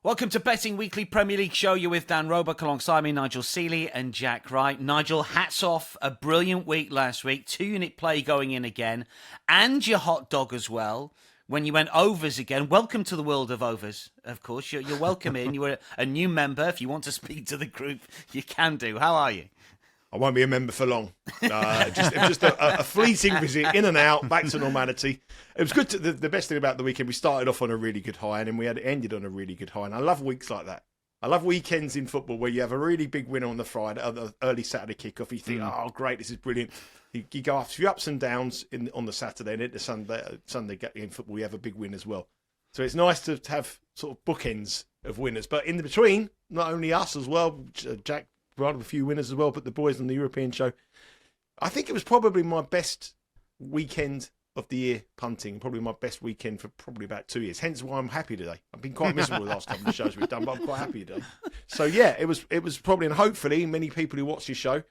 Welcome to Betting Weekly Premier League Show. You're with Dan Roebuck alongside me, Nigel Seeley and Jack Wright. Nigel, hats off. A brilliant week last week. 2-unit play going in again. And your hot dog as well. When you went overs again. Welcome to the world of overs, of course. You're welcome in. You're a new member. If you want to speak to the group, you can do. How are you? I won't be a member for long. Just a fleeting visit, in and out, back to normality. It was good. The best thing about the weekend, we started off on a really good high, and then we had ended on a really good high. And I love weeks like that. I love weekends in football where you have a really big winner on the Friday, the early Saturday kickoff. You think, oh, great, this is brilliant. You go after a few ups and downs on the Saturday, and into Sunday in football, you have a big win as well. So it's nice to have sort of bookends of winners. But in the between, not only us as well, Jack, rather a few winners as well, but the boys on the European show. I think it was probably my best weekend of the year punting, probably my best weekend for probably about 2 years. Hence why I'm happy today. I've been quite miserable the last couple of shows we've done, but I'm quite happy today. So yeah, it was probably, and hopefully many people who watch this show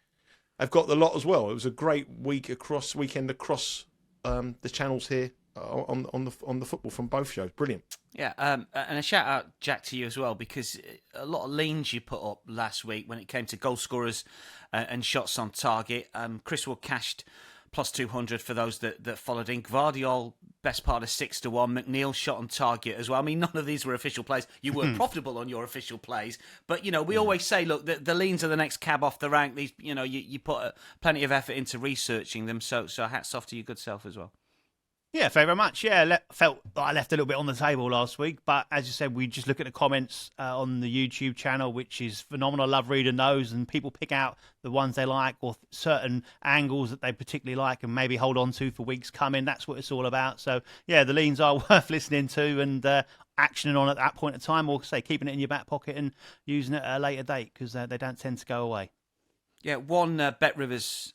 have got the lot as well. It was a great weekend across the channels here on the football from both shows. Brilliant. Yeah, and a shout out, Jack, to you as well, because a lot of leans you put up last week when it came to goal scorers and shots on target. Chris Wood cashed plus 200 for those that followed in. Gvardiol, best part of 6-1. McNeil shot on target as well. I mean, none of these were official plays. You were profitable on your official plays, but we always say, look, the leans are the next cab off the rank. These, you put plenty of effort into researching them. So hats off to your good self as well. Yeah, thank you very much. Yeah, felt like I left a little bit on the table last week, but as you said, we just look at the comments on the YouTube channel, which is phenomenal. I love reading those, and people pick out the ones they like or certain angles that they particularly like and maybe hold on to for weeks coming. That's what it's all about. So, yeah, the leans are worth listening to and actioning on at that point in time, or say keeping it in your back pocket and using it at a later date because they don't tend to go away. Yeah, one BetRivers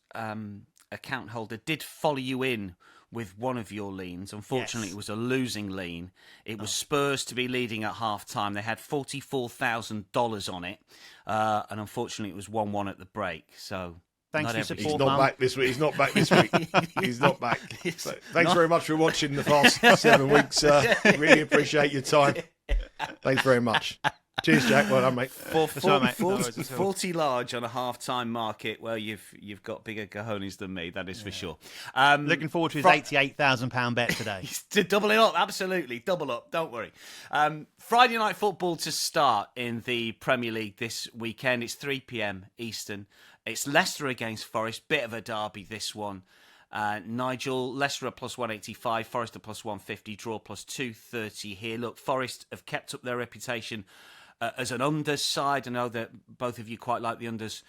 account holder did follow you in with one of your leans. Unfortunately, It was a losing lean. It was Spurs to be leading at half-time. They had $44,000 on it. And unfortunately, it was 1-1 at the break. So thanks for your support, He's not back this week. He's not back this week. He's not back. So, thanks very much for watching the past 7 weeks. Really appreciate your time. Thanks very much. Cheers, Jack. Well done, mate. 40 large on a half-time market. Well, you've got bigger cojones than me, that is for sure. Looking forward to his £88,000 bet today. To double it up, absolutely. Double up, don't worry. Friday night football to start in the Premier League this weekend. It's 3 p.m. Eastern. It's Leicester against Forest. Bit of a derby, this one. Nigel, Leicester at plus 185, Forest at plus 150, draw plus 230 here. Look, Forest have kept up their reputation as an unders side. I know that both of you quite like the unders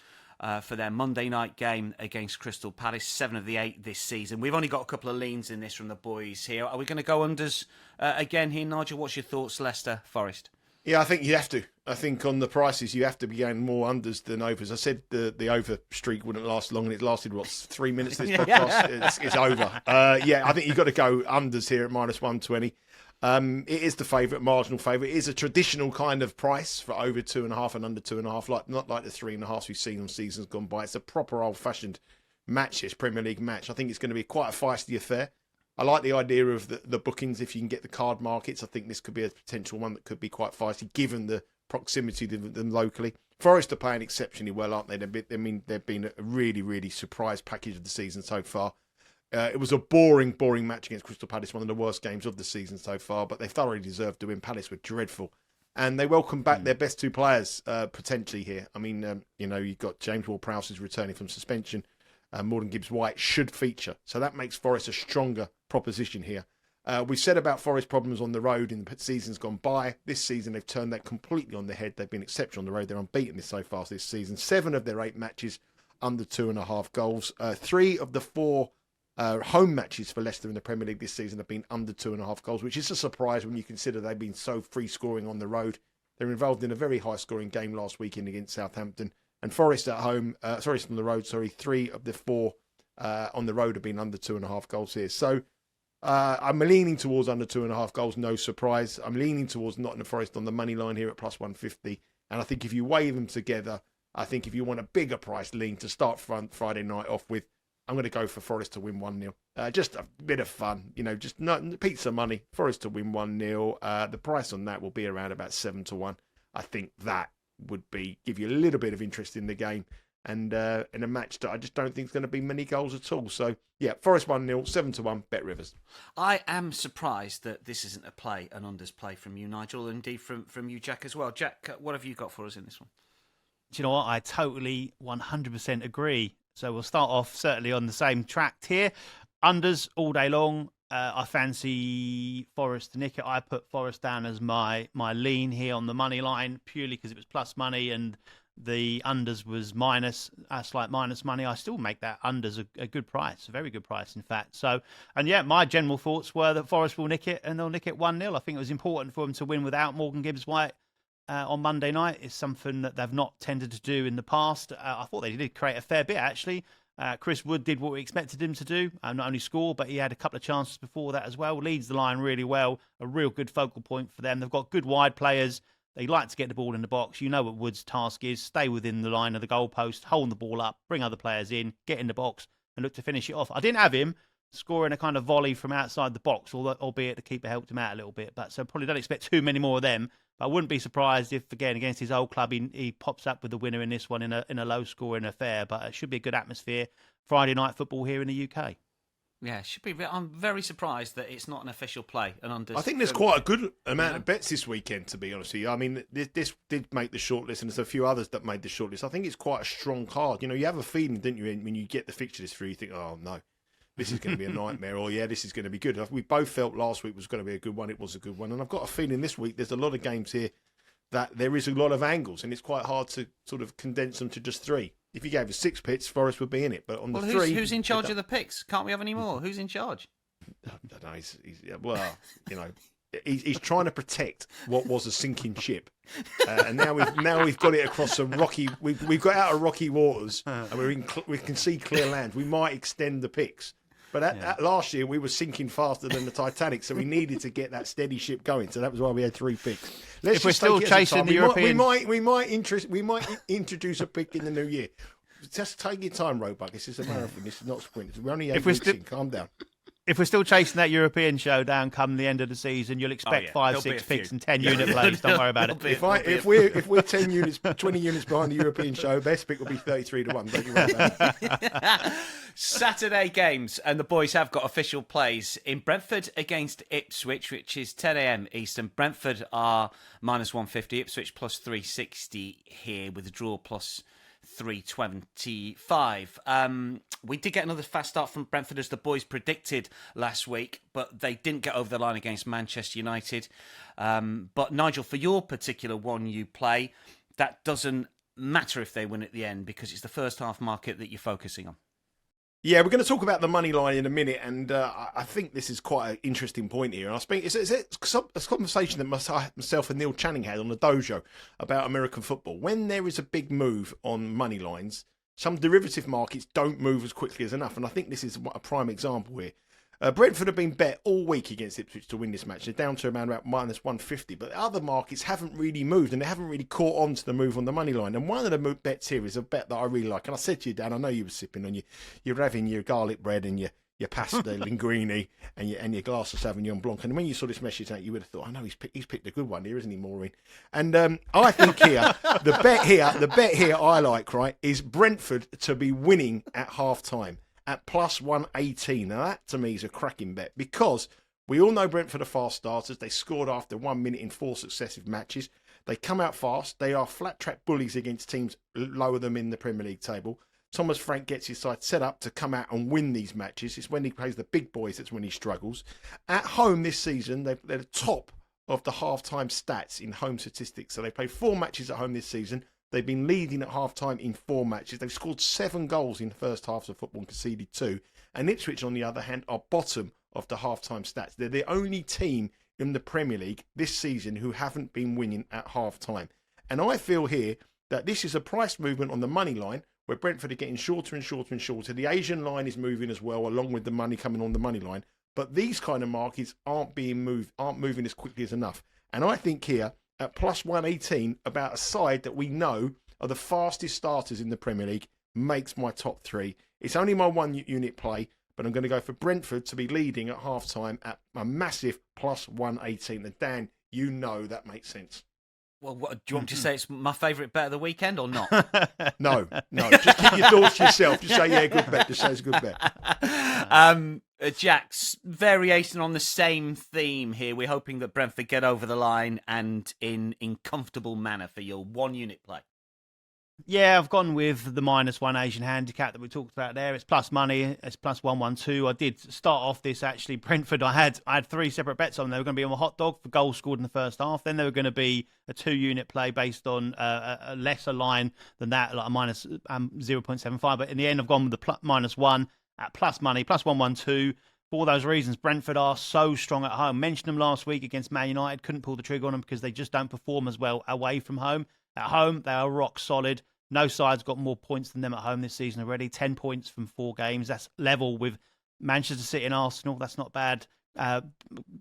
for their Monday night game against Crystal Palace, 7 of the 8 this season. We've only got a couple of leans in this from the boys here. Are we going to go unders again here, Nigel? What's your thoughts, Leicester, Forest? Yeah, I think you have to. I think on the prices, you have to be going more unders than overs. I said the over streak wouldn't last long, and it lasted, 3 minutes this podcast? It's over. Yeah, I think you've got to go unders here at minus 120. It is the favourite, marginal favourite. It is a traditional kind of price for over 2.5 and under 2.5, not like the 3.5 we've seen on seasons gone by. It's a proper old-fashioned match, this Premier League match. I think it's going to be quite a feisty affair. I like the idea of the bookings. If you can get the card markets, I think this could be a potential one that could be quite feisty, given the proximity to them locally. Forest are playing exceptionally well, aren't they? They've been a really, really surprise package of the season so far. It was a boring match against Crystal Palace, one of the worst games of the season so far, but they thoroughly deserved to win. Palace were dreadful. And they welcome back their best 2 players, potentially here. I mean, you've got James Ward-Prowse is returning from suspension. Morgan Gibbs-White should feature. So that makes Forest a stronger proposition here. We've said about Forest problems on the road in the seasons gone by. This season, they've turned that completely on their head. They've been exceptional on the road. They're unbeaten so far this season. 7 of their 8 matches under 2.5 goals. 3 of the 4 home matches for Leicester in the Premier League this season have been under 2.5 goals, which is a surprise when you consider they've been so free scoring on the road. They're involved in a very high scoring game last weekend against Southampton. And Forest at home, on the road, 3 of the 4 on the road have been under 2.5 goals here. So I'm leaning towards under 2.5 goals, no surprise. I'm leaning towards Nottingham Forest on the money line here at plus 150. And I think if you weigh them together, I think if you want a bigger price lean to start Friday night off with, I'm going to go for Forest to win 1-0. Just a bit of fun, just not pizza money. Forest to win 1-0. The price on that will be around about 7-1. I think that would give you a little bit of interest in the game. And in a match that I just don't think is going to be many goals at all. So, yeah, Forest 1-0, 7-1, Bet Rivers. I am surprised that this isn't an unders play from you, Nigel, and indeed from you, Jack, as well. Jack, what have you got for us in this one? Do you know what? I totally 100% agree. So we'll start off certainly on the same track here. Unders all day long. I fancy Forest to nick it. I put Forest down as my lean here on the money line, purely because it was plus money and the unders was slight minus money. I still make that unders a good price, a very good price, in fact. So, and yeah, my general thoughts were that Forest will nick it and they'll nick it 1-0. I think it was important for them to win without Morgan Gibbs-White on Monday night. It's something that they've not tended to do in the past. I thought they did create a fair bit, actually. Chris Wood did what we expected him to do, not only score, but he had a couple of chances before that as well. Leads the line really well, a real good focal point for them. They've got good wide players. They like to get the ball in the box. You know what Wood's task is. Stay within the line of the goalpost, hold the ball up, bring other players in, get in the box and look to finish it off. I didn't have him scoring a kind of volley from outside the box, albeit the keeper helped him out a little bit. But so probably don't expect too many more of them. But I wouldn't be surprised if, again, against his old club, he pops up with the winner in this one in a low-scoring affair. But it should be a good atmosphere. Friday night football here in the UK. Yeah, it should be. I'm very surprised that it's not an official play. I think there's quite a good amount of bets this weekend, to be honest with you. I mean, this did make the shortlist, and there's a few others that made the shortlist. I think it's quite a strong card. You have a feeling, didn't you, when you get the fixture list through, you think, oh, no, this is going to be a nightmare, or yeah, this is going to be good. We both felt last week was going to be a good one. It was a good one. And I've got a feeling this week there's a lot of games here that there is a lot of angles, and it's quite hard to sort of condense them to just three. If you gave us 6 picks, Forest would be in it. But on the three... Who's in charge of the picks? Can't we have any more? Who's in charge? I don't know. He's trying to protect what was a sinking ship. And now we've got it across some rocky... We've got out of rocky waters, and we can see clear land. We might extend the picks. But last year, we were sinking faster than the Titanic, so we needed to get that steady ship going. So that was why we had 3 picks. If we're still chasing the European... We might introduce a pick in the new year. Just take your time, Roebuck. This is a marathon. This is not a sprint. We're only 8 weeks in. Calm down. If we're still chasing that European showdown come the end of the season, you'll expect 5, 6 picks and 10 unit plays. Don't worry about it. If we're 10 units, 20 units behind the European show, best pick will be 33-1. Don't you worry about it. Saturday games, and the boys have got official plays in Brentford against Ipswich, which is 10 a.m. Eastern. Brentford are minus 150, Ipswich plus 360 here with a draw plus 325. We did get another fast start from Brentford as the boys predicted last week, but they didn't get over the line against Manchester United. But Nigel, for your particular one you play, that doesn't matter if they win at the end because it's the first half market that you're focusing on. Yeah, we're going to talk about the money line in a minute, and I think this is quite an interesting point here. And I think it's a conversation that myself and Neil Channing had on the dojo about American football. When there is a big move on money lines, some derivative markets don't move as quickly as enough, and I think this is a prime example here. Brentford have been bet all week against Ipswich to win this match. They're down to around about minus 150, but other markets haven't really moved, and they haven't really caught on to the move on the money line. And one of the bets here is a bet that I really like. And I said to you, Dan, I know you were sipping on you're having your garlic bread and your pasta linguine and your glass of Sauvignon Blanc. And when you saw this message out, you would have thought, I know he's picked a good one here, isn't he, Maureen? And I think here, the bet here I like, right, is Brentford to be winning at half time. At plus 118. Now that to me is a cracking bet because we all know Brentford are fast starters. They scored after 1 minute in 4 successive matches. They come out fast. They are flat track bullies against teams lower than in the Premier League table. Thomas Frank gets his side set up to come out and win these matches. It's when he plays the big boys that's when he struggles. At home this season, they're the top of the half-time stats in home statistics. So they played 4 matches at home this season. They've been leading at half-time in 4 matches. They've scored 7 goals in the first halves of football and conceded 2. And Ipswich, on the other hand, are bottom of the half-time stats. They're the only team in the Premier League this season who haven't been winning at half-time. And I feel here that this is a price movement on the money line where Brentford are getting shorter and shorter and shorter. The Asian line is moving as well, along with the money coming on the money line. But these kind of markets aren't moving as quickly as enough. And I think here, at plus 118, about a side that we know are the fastest starters in the Premier League, makes my top 3 It's only my unit play, but I'm going to go for Brentford to be leading at half-time at a massive plus 118. And Dan, you know that makes sense. Well, what, do you want me to say it's my favourite bet of the weekend or not? No. Just keep your thoughts to yourself. Just say, yeah, good bet. Just say it's a good bet. Jack's variation on the same theme here. We're hoping that Brentford get over the line and in comfortable manner for your one unit play. Yeah, I've gone with the -1 Asian handicap that we talked about there. It's plus money. It's plus 112. I did start off this actually. Brentford, I had 3 separate bets on. They were going to be on a hot dog for goals scored in the first half. Then they were going to be a 2-unit play based on a lesser line than that, like a minus 0.75. But in the end, I've gone with the -1 at plus money, plus 112. For all those reasons, Brentford are so strong at home. Mentioned them last week against Man United. Couldn't pull the trigger on them because they just don't perform as well away from home. At home, they are rock solid. No side's got more points than them at home this season already. 10 points from 4 games. That's level with Manchester City and Arsenal. That's not bad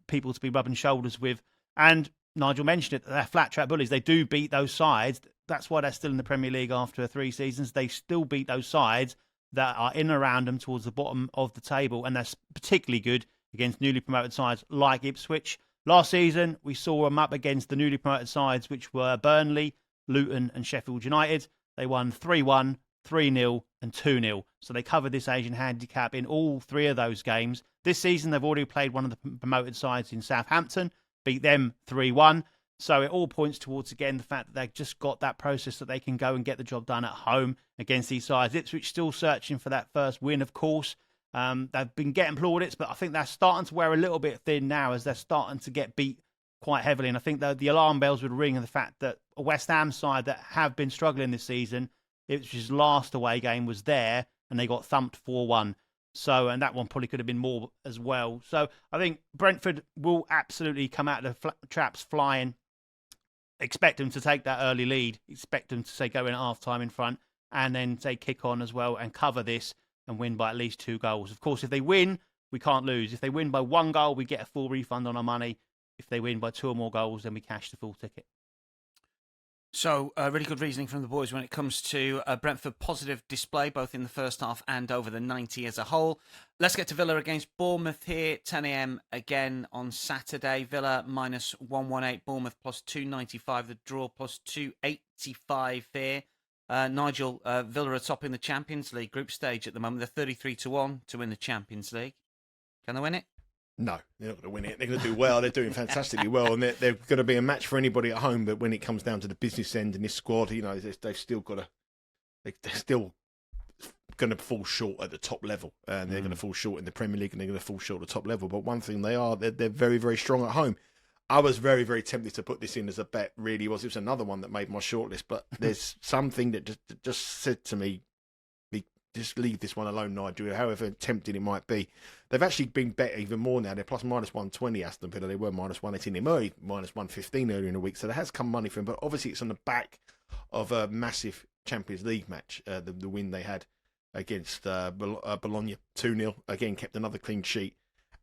people to be rubbing shoulders with. And Nigel mentioned it, they're flat track bullies. They do beat those sides. That's why they're still in the Premier League after 3 seasons. They still beat those sides that are in and around them towards the bottom of the table. And that's particularly good against newly promoted sides like Ipswich. Last season, we saw them up against the newly promoted sides, which were Burnley, Luton and Sheffield United. They won 3-1, 3-0 and 2-0. So they covered this Asian handicap in all 3 of those games. This season, they've already played one of the promoted sides in Southampton, beat them 3-1. So it all points towards, again, the fact that they've just got that process that they can go and get the job done at home against these sides. Ipswich still searching for that first win, of course. They've been getting plaudits, but I think they're starting to wear a little bit thin now as they're starting to get beat quite heavily. And I think the alarm bells would ring of the fact that a West Ham side that have been struggling this season, Ipswich's last away game was there and they got thumped 4-1. So, and that one probably could have been more as well. So I think Brentford will absolutely come out of the traps flying. Expect them to take that early lead. Expect them to, say, go in at half-time in front and then, say, kick on as well and cover this and win by at least 2 goals. Of course, if they win, we can't lose. If they win by 1 goal, we get a full refund on our money. If they win by 2 or more goals, then we cash the full ticket. So, really good reasoning from the boys when it comes to Brentford positive display, both in the first half and over the 90 as a whole. Let's get to Villa against Bournemouth here, 10 a.m. again on Saturday. Villa -118, Bournemouth plus 295, the draw plus 285 here. Nigel, Villa are topping the Champions League group stage at the moment. They're 33-1 to win the Champions League. Can they win it? No, they're not going to win it. They're going to do well. They're doing fantastically well, and they're going to be a match for anybody at home. But when it comes down to the business end and this squad, you know, they've still got to. They're still going to fall short at the top level, and they're going to fall short in the Premier League, and they're going to fall short at the top level. But one thing they're very, very strong at home. I was very, very tempted to put this in as a bet. Really, it was another one that made my shortlist. But there's something that just said to me, just leave this one alone, Nigel, however tempting it might be. They've actually been bet even more now. They're plus -120, Aston Villa. They were -118 in early, -115 earlier in the week. So there has come money for them. But obviously it's on the back of a massive Champions League match. The win they had against Bologna 2-0. Again, kept another clean sheet.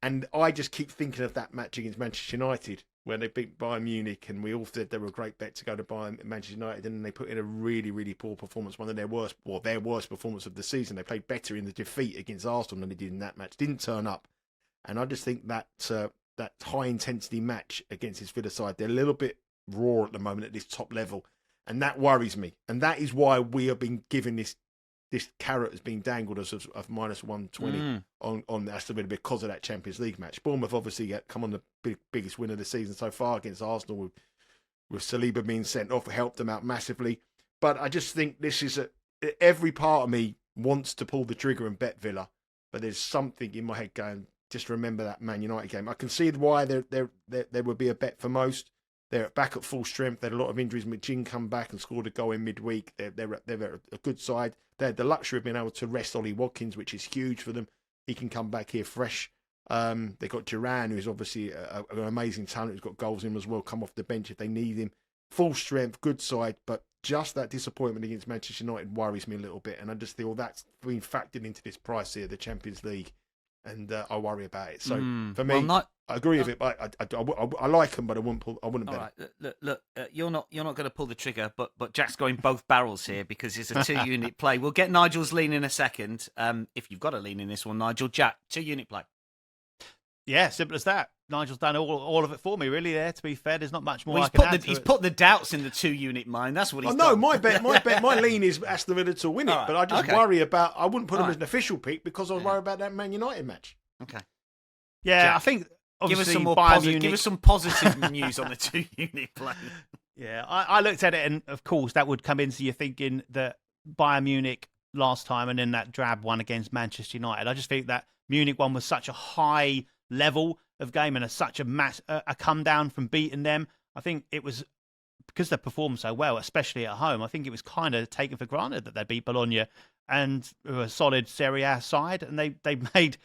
And I just keep thinking of that match against Manchester United when they beat Bayern Munich, and we all said they were a great bet to go to Bayern Manchester United, and then they put in a really, really poor performance, one of their worst performance of the season. They played better in the defeat against Arsenal than they did in that match. Didn't turn up, and I just think that that high intensity match against this Villa side, they're a little bit raw at the moment at this top level, and that worries me. And that is why we have been given this carrot has been dangled as of -120 on Aston Villa because of that Champions League match. Bournemouth obviously come on the biggest win of the season so far against Arsenal with Saliba being sent off, helped them out massively. But I just think this is every part of me wants to pull the trigger and bet Villa, but there's something in my head going, just remember that Man United game. I can see why there would be a bet for most. They're back at full strength. They had a lot of injuries. McGinn come back and scored a goal in midweek. They're a good side. They had the luxury of being able to rest Ollie Watkins, which is huge for them. He can come back here fresh. They've got Duran, who's obviously an amazing talent, who's got goals in him as well, come off the bench if they need him. Full strength, good side, but just that disappointment against Manchester United worries me a little bit. And I just feel that's been factored into this price here, the Champions League. and I worry about it. So for well, me, I agree with it, but I like them, but I wouldn't bet. All right, look, you're not going to pull the trigger, but Jack's going both barrels here because it's a 2-unit play. We'll get Nigel's lean in a second. If you've got a lean in this one, Nigel, Jack, 2-unit play. Yeah, simple as that. Nigel's done all of it for me, really. There, to be fair, there's not much more. He's put the doubts in the 2-unit mind. That's what he's done. No, my lean is Aston Villa to win it, right, but I just worry about. I wouldn't put them as an official pick because I was worried about that Man United match. Okay. Yeah, Jack, I think. Give us some give us some positive news on the 2-unit play. Yeah, I looked at it, and of course that would come into your thinking that Bayern Munich last time, and then that drab one against Manchester United. I just think that Munich one was such a high level of game and such a come down from beating them. I think it was because they performed so well, especially at home. I think it was kind of taken for granted that they beat Bologna and were a solid Serie A side, and they made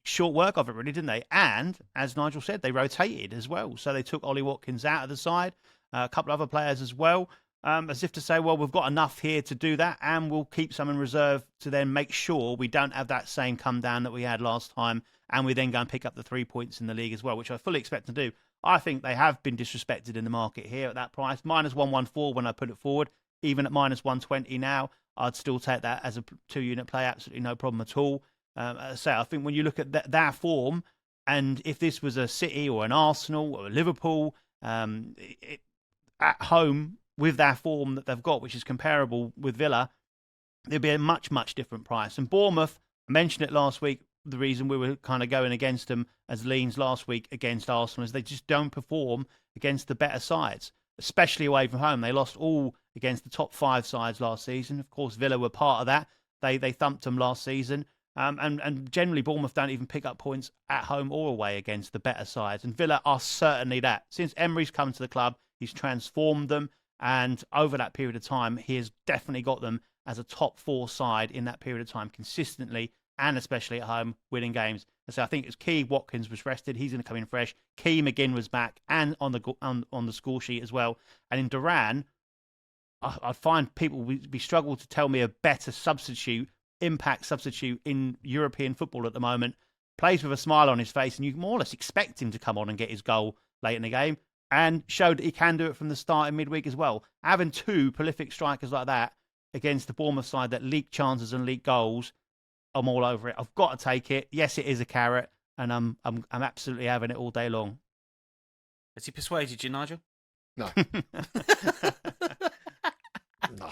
short work of it, really, didn't they? And as Nigel said, they rotated as well. So they took Ollie Watkins out of the side, a couple of other players as well, as if to say, well, we've got enough here to do that, and we'll keep some in reserve to then make sure we don't have that same come down that we had last time, and we then go and pick up the 3 points in the league as well, which I fully expect to do. I think they have been disrespected in the market here at that price. -114 when I put it forward. Even at -120 now, I'd still take that as a 2-unit play. Absolutely no problem at all. As I say, I think when you look at their form, and if this was a City or an Arsenal or a Liverpool at home with their form that they've got, which is comparable with Villa, there'd be a much, much different price. And Bournemouth, I mentioned it last week, the reason we were kind of going against them as leans last week against Arsenal is they just don't perform against the better sides, especially away from home. They lost all against the top 5 sides last season. Of course, Villa were part of that. They thumped them last season. And generally, Bournemouth don't even pick up points at home or away against the better sides. And Villa are certainly that. Since Emery's come to the club, he's transformed them. And over that period of time, he has definitely got them as a top 4 side in that period of time consistently, and especially at home, winning games. And so I think it's key. Watkins was rested. He's going to come in fresh. Key McGinn was back and on the score sheet as well. And in Duran, I find people would be struggle to tell me a better impact substitute in European football at the moment. Plays with a smile on his face, and you more or less expect him to come on and get his goal late in the game, and showed that he can do it from the start in midweek as well. Having 2 prolific strikers like that against the Bournemouth side that leak chances and leak goals, I'm all over it. I've got to take it. Yes, it is a carrot, and I'm absolutely having it all day long. Has he persuaded you, Nigel? No. No.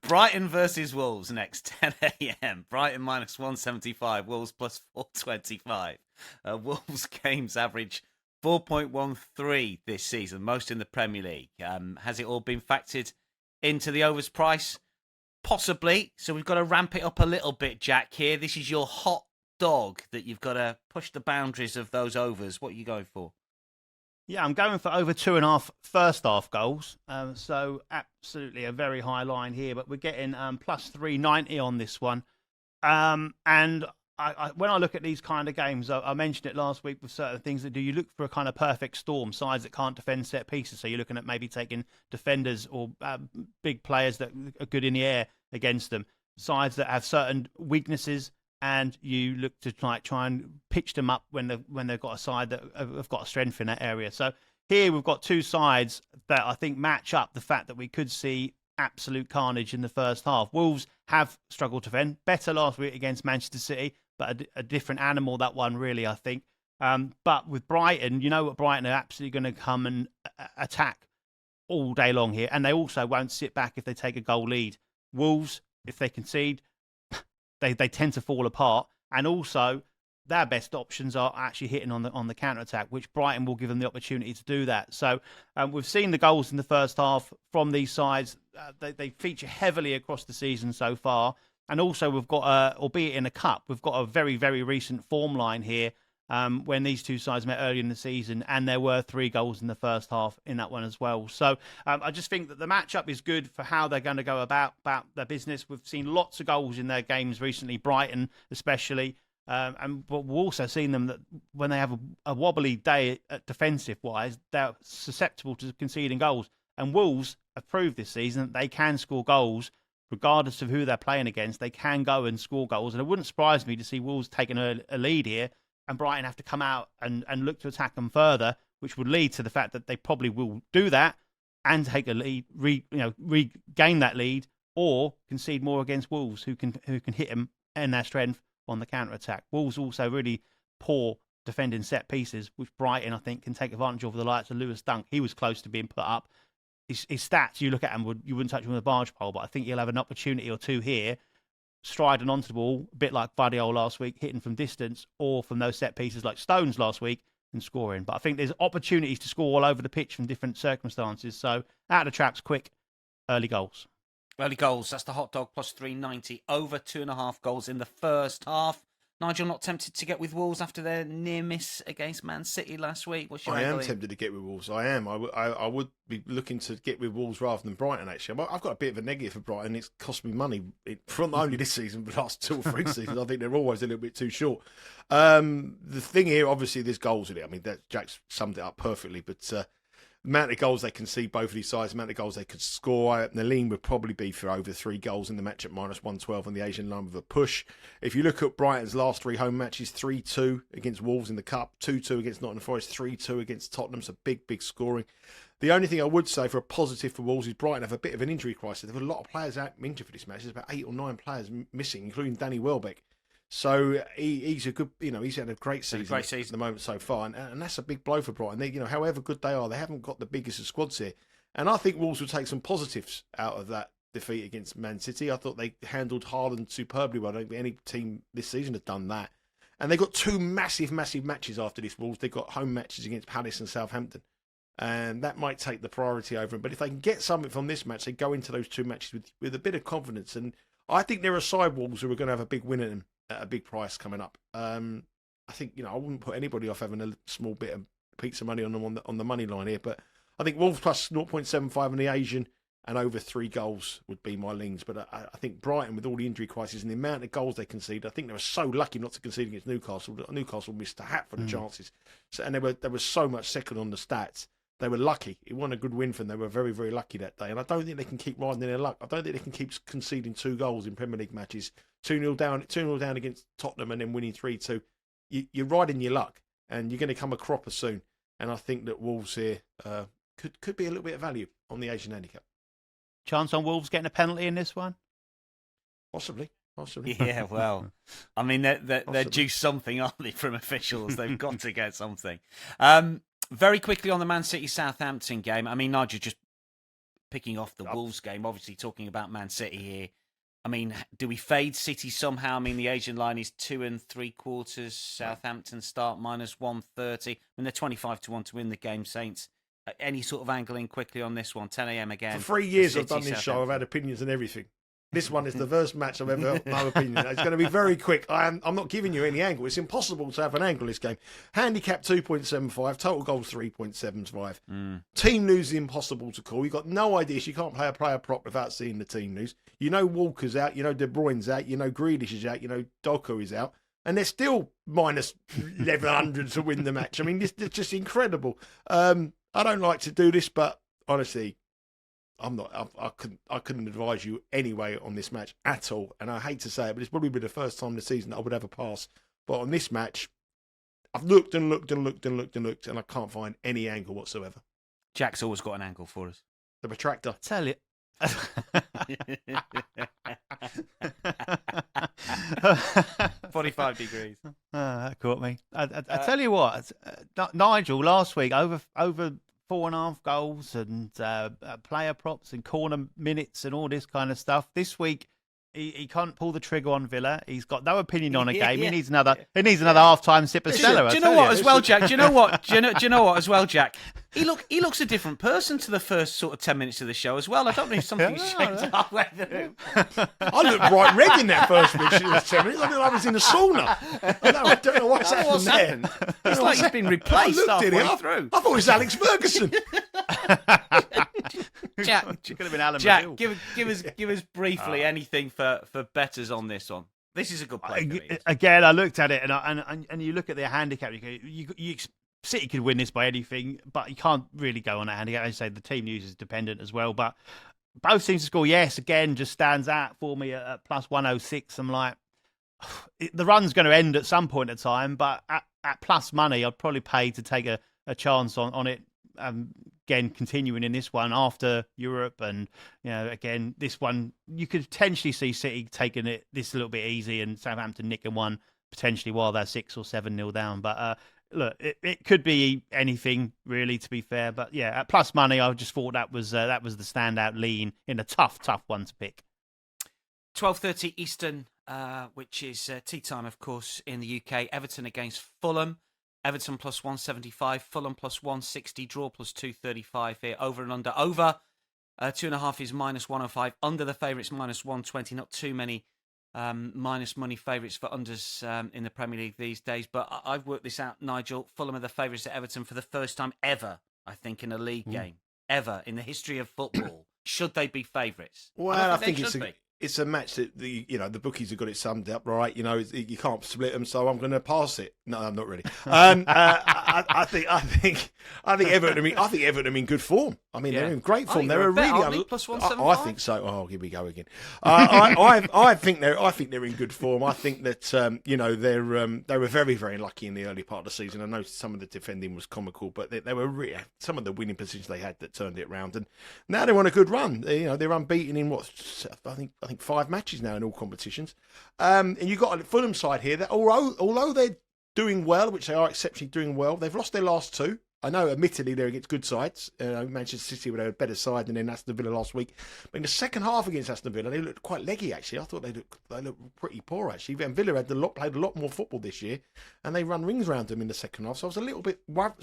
Brighton versus Wolves next, 10 a.m. Brighton -175, Wolves +425. Wolves games average 4.13 this season, most in the Premier League. Has it all been factored into the overs price? Possibly. So we've got to ramp it up a little bit, Jack, here. This is your hot dog that you've got to push the boundaries of those overs. What are you going for? Yeah, I'm going for over 2.5 first half goals. So absolutely a very high line here, but we're getting plus 390 on this one. And when I look at these kind of games, I mentioned it last week with certain things that you look for a kind of perfect storm, sides that can't defend set pieces. So you're looking at maybe taking defenders or big players that are good in the air against them, sides that have certain weaknesses, and you look to try and pitch them up when they've got a side that have got a strength in that area. So here we've got 2 sides that I think match up the fact that we could see absolute carnage in the first half. Wolves have struggled to defend. Better last week against Manchester City, but a different animal, that one, really, I think. But with Brighton, you know what, Brighton are absolutely going to come and attack all day long here. And they also won't sit back if they take a goal lead. Wolves, if they concede, they tend to fall apart. And also, their best options are actually hitting on the counter-attack, which Brighton will give them the opportunity to do that. So we've seen the goals in the first half from these sides. They feature heavily across the season so far. And also we've got, albeit in a cup, we've got a very, very recent form line here when these 2 sides met early in the season, and there were 3 goals in the first half in that one as well. So I just think that the matchup is good for how they're going to go about their business. We've seen lots of goals in their games recently, Brighton especially. But we've also seen them that when they have a wobbly day defensive-wise, they're susceptible to conceding goals. And Wolves have proved this season that they can score goals regardless of who they're playing against, they can go and score goals. And it wouldn't surprise me to see Wolves taking a lead here and Brighton have to come out and look to attack them further, which would lead to the fact that they probably will do that and take a lead, regain that lead, or concede more against Wolves, who can hit them and their strength on the counter attack. Wolves also really poor defending set pieces, which Brighton I think can take advantage of. The likes of Lewis Dunk, he was close to being put up. His stats, you look at him, you wouldn't touch him with a barge pole, but I think he'll have an opportunity or two here, striding onto the ball, a bit like Vardiol last week, hitting from distance, or from those set pieces like Stones last week, and scoring. But I think there's opportunities to score all over the pitch from different circumstances. So out of the traps, quick, early goals. Early goals, that's the hot dog, plus 390, over 2.5 goals in the first half. Nigel, not tempted to get with Wolves after their near miss against Man City last week? What's your I am angle? tempted to get with Wolves. I am. I would be looking to get with Wolves rather than Brighton, actually. I've got a bit of a negative for Brighton. It's cost me money, from not only this season, but last 2 or 3 seasons. I think they're always a little bit too short. The thing here, obviously, there's goals in it. I mean, Jack's summed it up perfectly, but the amount of goals they concede, both of these sides, the amount of goals they could score, the lean would probably be for over 3 goals in the match at minus 112 on the Asian line with a push. If you look at Brighton's last 3 home matches, 3-2 against Wolves in the Cup, 2-2 against Nottingham Forest, 3-2 against Tottenham, so big scoring. The only thing I would say for a positive for Wolves is Brighton have a bit of an injury crisis. There were a lot of players out injured for this match. There's about 8 or 9 players missing, including Danny Welbeck. So he's a good, he's had a great season at the moment so far, and that's a big blow for Brighton. They, however good they are, they haven't got the biggest of squads here, and I think Wolves will take some positives out of that defeat against Man City. I thought they handled Haaland superbly well. I don't think any team this season has done that, and they got 2 massive matches after this. Wolves, they've got home matches against Palace and Southampton, and that might take the priority over them. But if they can get something from this match, they go into those 2 matches with a bit of confidence, and I think there are side Wolves who are going to have a big win in them. At a big price coming up. I think I wouldn't put anybody off having a small bit of pizza money on them on the money line here, but I think Wolves plus 0.75 on the Asian and over 3 goals would be my leans. But I think Brighton, with all the injury crisis and the amount of goals they concede, I think they were so lucky not to concede against Newcastle. Newcastle missed a hat for the chances, and they were so much second on the stats. They were lucky. It wasn't a good win for them. They were very lucky that day. And I don't think they can keep riding their luck. I don't think they can keep conceding 2 goals in Premier League matches. 2-0 down against Tottenham and then winning 3-2. You're riding your luck and you're going to come a cropper soon. And I think that Wolves here could be a little bit of value on the Asian handicap. Chance on Wolves getting a penalty in this one? Possibly. Yeah, well, I mean, they're due something, aren't they, from officials? They've got to get something. Very quickly on the Man City-Southampton game. I mean, Nigel, just picking off the Wolves game, obviously talking about Man City here. I mean, do we fade City somehow? I mean, the Asian line is 2 3/4. Southampton start minus 130. I mean, they're 25-1 to win the game, Saints. Any sort of angling quickly on this one? 10 a.m. again. For 3 years I've done this show. I've had opinions on everything. This one is the first match I've ever had no opinion. It's going to be very quick. I'm not giving you any angle. It's impossible to have an angle this game. Handicap 2.75, total goals 3.75. Team news is impossible to call. You've got no idea. You can't play a player prop without seeing the team news. You know Walker's out. You know De Bruyne's out. You know Grealish is out. You know Doku is out. And they're still minus 1,100 to win the match. I mean, it's just incredible. I don't like to do this, but honestly, I couldn't advise you anyway on this match at all. And I hate to say it, but it's probably been the first time this season that I would have a pass. But on this match, I've looked and I can't find any angle whatsoever. Jack's always got an angle for us. The protractor. Tell you. 45 degrees. That caught me. I tell you what, Nigel last week over 4.5 goals and player props and corner minutes and all this kind of stuff. This week, he can't pull the trigger on Villa. He's got no opinion on a game. He needs another half-time sip of Stella. Do you know what as well, Jack? Do you know what as well, Jack? He looks a different person to the first sort of 10 minutes of the show as well. I don't know if something's changed halfway through. I looked bright red in that first minute of 10 minutes. I looked like I was in a sauna. I don't know what's happened there. It's like he's been replaced halfway through. I thought it was Alex Ferguson. Jack, Could have been Alan Jack, Brazil. give us briefly anything for betters on this one. This is a good play. Again, I looked at it and you look at their handicap. City could win this by anything, but you can't really go on a handicap. As I say, the team news is dependent as well. But Both teams to score, yes, again, just stands out for me at plus 106. I'm like, the run's going to end at some point in time, but at plus money, I'd probably pay to take a chance on it. Again, continuing in this one after Europe, and again, this one you could potentially see City taking it this a little bit easy, and Southampton nicking one potentially while they're 6 or 7-0 down. But look, it could be anything really, to be fair. But yeah, at plus money, I just thought that was the standout lean in a tough one to pick. 12:30 Eastern, which is tea time, of course, in the UK. Everton against Fulham. Everton plus 175, Fulham plus 160, draw plus 235 here. Over and under. Over 2.5 is minus 105. Under the favourites minus 120. Not too many minus money favourites for unders in the Premier League these days. But I've worked this out, Nigel. Fulham are the favourites at Everton for the first time ever, I think, in a league game. Ever in the history of football. Should they be favourites? Well, I think it's a match that the bookies have got it summed up right. You can't split them, so I'm going to pass it. No, I'm not really. I think Everton. I think Everton are in good form. I mean, they're in great form. They're a really plus 175. I think so. Oh, here we go again. I think they're in good form. I think that they were very, very lucky in the early part of the season. I know some of the defending was comical, but they were really, some of the winning positions they had that turned it around, and now they're on a good run. They're unbeaten in I think 5 matches now in all competitions. And you've got a Fulham side here that, although they're doing well, which they are exceptionally doing well, they've lost their last 2. I know, admittedly, they're against good sides. Manchester City were a better side than Aston Villa last week. But in the second half against Aston Villa, they looked quite leggy, actually. I thought they looked pretty poor, actually. And Villa played a lot more football this year, and they run rings around them in the second half. So I was a little bit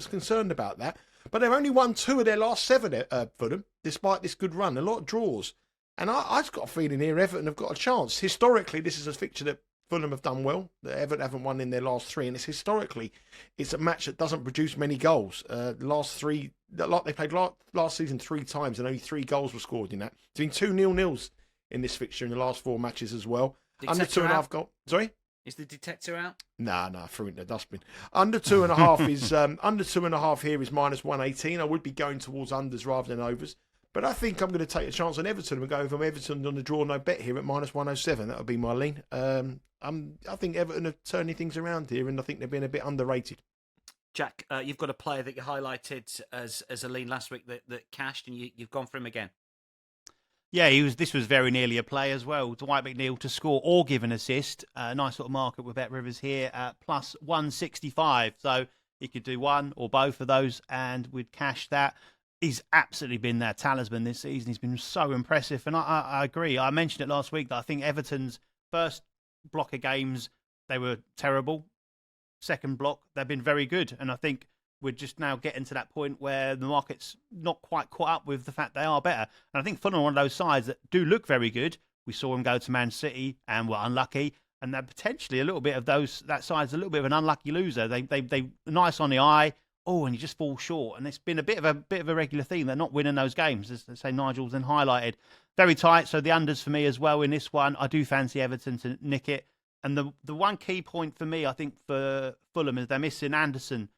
concerned about that. But they've only won 2 of their last 7 for them, despite this good run. A lot of draws. And I've got a feeling here Everton have got a chance. Historically, this is a fixture that Fulham have done well. Everton haven't won in their last 3, and it's a match that doesn't produce many goals. They played last season 3 times, and only 3 goals were scored in that. There's been 2 0-0s in this fixture in the last 4 matches as well. Under 2.5 goals. Sorry. Is the detector out? Nah, I threw it in the dustbin. Under 2.5 is under 2.5 here is minus 118. I would be going towards unders rather than overs. But I think I'm going to take a chance on Everton and go from Everton on the draw no bet here at minus 107. That would be my lean. I think Everton are turning things around here, and I think they're being a bit underrated. Jack, you've got a player that you highlighted as a lean last week that cashed, and you've gone for him again. Yeah, this was very nearly a play as well. Dwight McNeil to score or give an assist. Nice little market with Bet Rivers here at plus 165. So he could do one or both of those, and we'd cash that. He's absolutely been their talisman this season. He's been so impressive. And I agree. I mentioned it last week that I think Everton's first block of games, they were terrible. Second block, they've been very good. And I think we're just now getting to that point where the market's not quite caught up with the fact they are better. And I think Fulham are one of those sides that do look very good. We saw them go to Man City and were unlucky. And they're potentially a little bit of that side's a little bit of an unlucky loser. They nice on the eye. Oh, and you just fall short. And it's been a bit of a regular theme. They're not winning those games, as say Nigel's then highlighted. Very tight. So the unders for me as well in this one. I do fancy Everton to nick it. And the one key point for me, I think, for Fulham is they're missing Anderson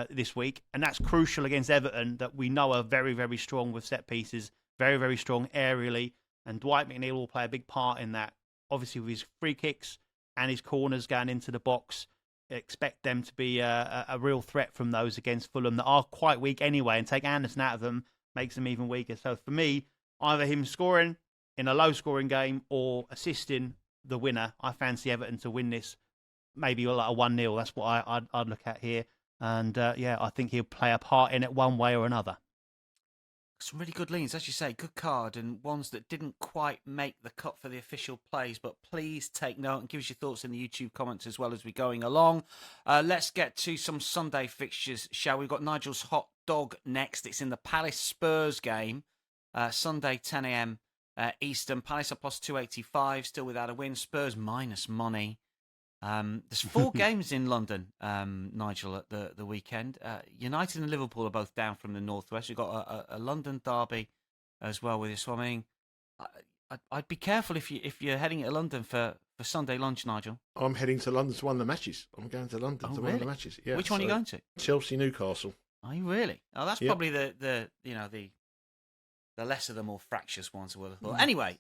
this week. And that's crucial against Everton, that we know are very, very strong with set pieces, very, very strong aerially. And Dwight McNeil will play a big part in that. Obviously, with his free kicks and his corners going into the box. Expect them to be a real threat from those against Fulham that are quite weak anyway, and take Anderson out of them makes them even weaker. So for me, either him scoring in a low-scoring game or assisting the winner, I fancy Everton to win this, maybe like a 1-0. That's what I'd look at here. And I think he'll play a part in it one way or another. Some really good leans, as you say, good card, and ones that didn't quite make the cut for the official plays. But please take note and give us your thoughts in the YouTube comments as well as we're going along. Let's get to some Sunday fixtures, shall we? We've got Nigel's hot dog next. It's in the Palace Spurs game, Sunday 10 a.m. Eastern. Palace are plus 285, still without a win. Spurs minus money. There's 4 games in London, Nigel, at the weekend. United and Liverpool are both down from the northwest. We've got a London derby as well with this. So, I mean, I'd be careful if you're heading to London for Sunday lunch, Nigel. I'm heading to London to one of the matches. I'm going to London to one of the matches. Yeah. Which one are you going to? Chelsea, Newcastle. Are you really? Oh, that's probably the The lesser, the more fractious ones, I would have thought. Anyway,